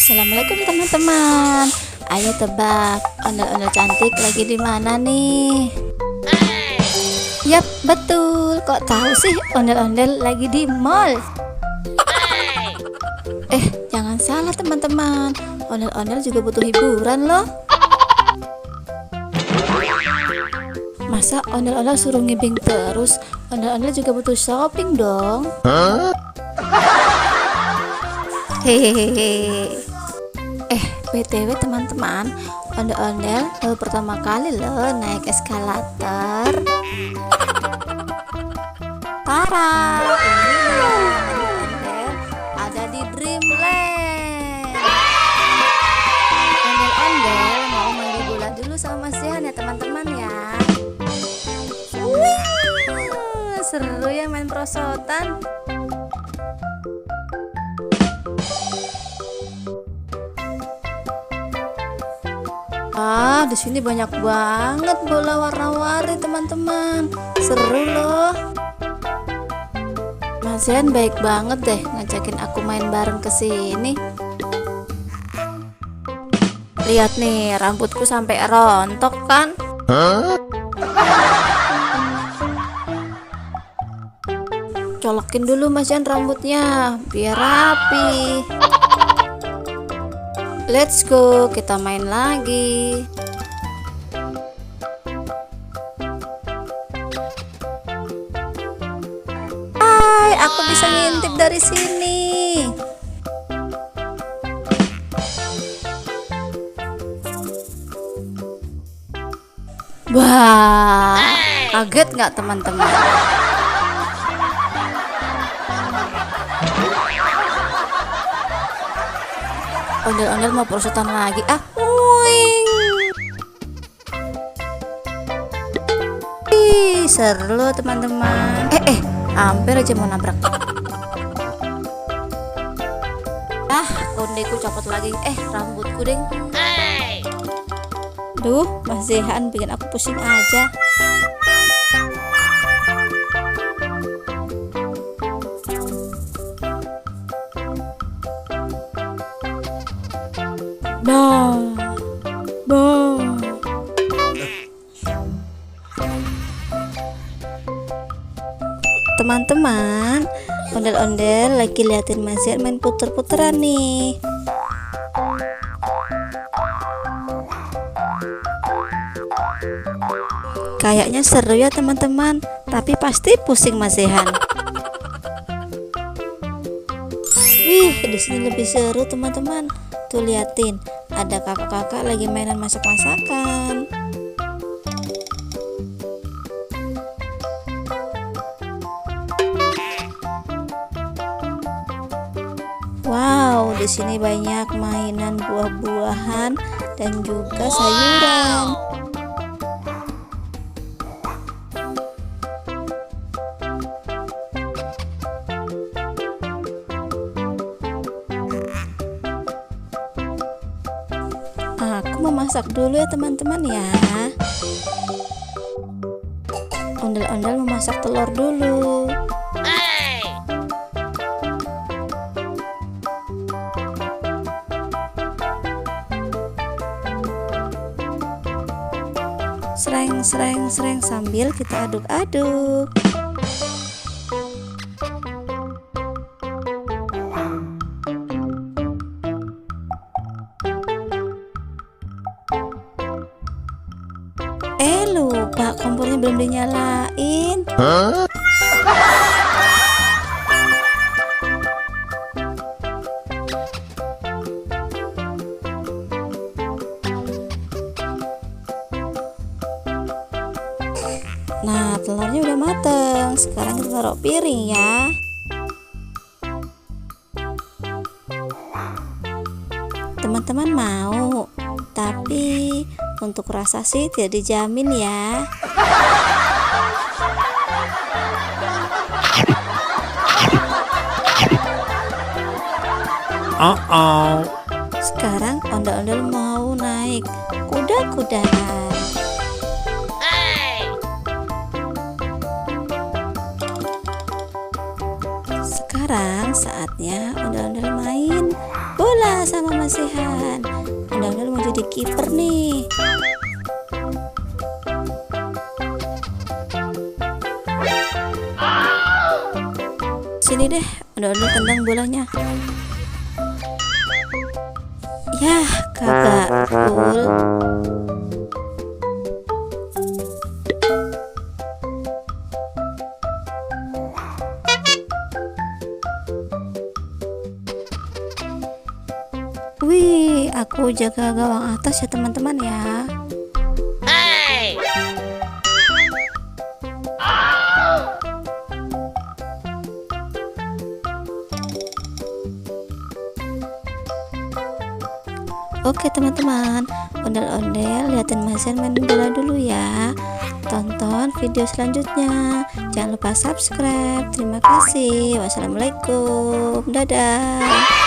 Assalamualaikum teman-teman. Ayo tebak, ondel-ondel cantik lagi di mana nih? Yap, betul. Kok tahu sih ondel-ondel lagi di mall? Jangan salah teman-teman. Ondel-ondel juga butuh hiburan loh. Masa ondel-ondel suruh ngibing terus? Ondel-ondel juga butuh shopping dong. Hehehe. BTW teman-teman, ondel-ondel baru pertama kali loh naik eskalator. Parah, ini ondel-ondel ada di Dreamland. Ondel-ondel mau mandi bola dulu sama Mas Zihan ya teman-teman ya. Seru ya main perosotan. Di sini banyak banget bola warna-warni teman-teman. Seru loh. Mas Zihan baik banget deh ngajakin aku main bareng ke sini. Lihat nih, rambutku sampai rontok kan? Colokin dulu Mas Zihan rambutnya biar rapi. Let's go, kita main lagi. Hai, aku bisa ngintip dari sini. Wah, kaget nggak teman-teman? Ondel-ondel mau perosotan lagi. Wing. Seru loh teman-teman. Hampir aja mau nabrak. Kondeku copot lagi. Rambutku deng. Duh, Mas Zihan bikin aku pusing aja. Teman-teman, ondel-ondel lagi liatin Mas Zihan main puter-puteran nih. Kayaknya seru ya teman-teman, tapi pasti pusing Mas Zihan. Wih, di sini lebih seru teman-teman. Tuh liatin, ada kakak-kakak lagi mainan masak-masakan. Wow, di sini banyak mainan buah-buahan dan juga sayuran. Aku memasak dulu ya teman-teman ya. Ondel-ondel memasak telur dulu. Sereng sambil kita aduk-aduk. Lupa kompornya belum dinyalain. Nah, telurnya udah mateng. Sekarang kita taruh piring ya. Teman-teman mau, tapi untuk rasa sih tidak dijamin ya. Sekarang ondel-ondel mau naik kuda-kudaan. Sekarang saatnya ondel-ondel main bola. bola sama Mas Sehan. Ondel-ondel mau jadi kiper nih. Sini deh, ondel-ondel tendang bolanya. Yah, kagak full. Wih, aku jaga gawang atas ya teman-teman ya. Hey! Oke teman-teman, ondel-ondel liatin Mas Sehan main bola dulu ya. Tonton video selanjutnya. Jangan lupa subscribe. Terima kasih. Wassalamualaikum. Dadah.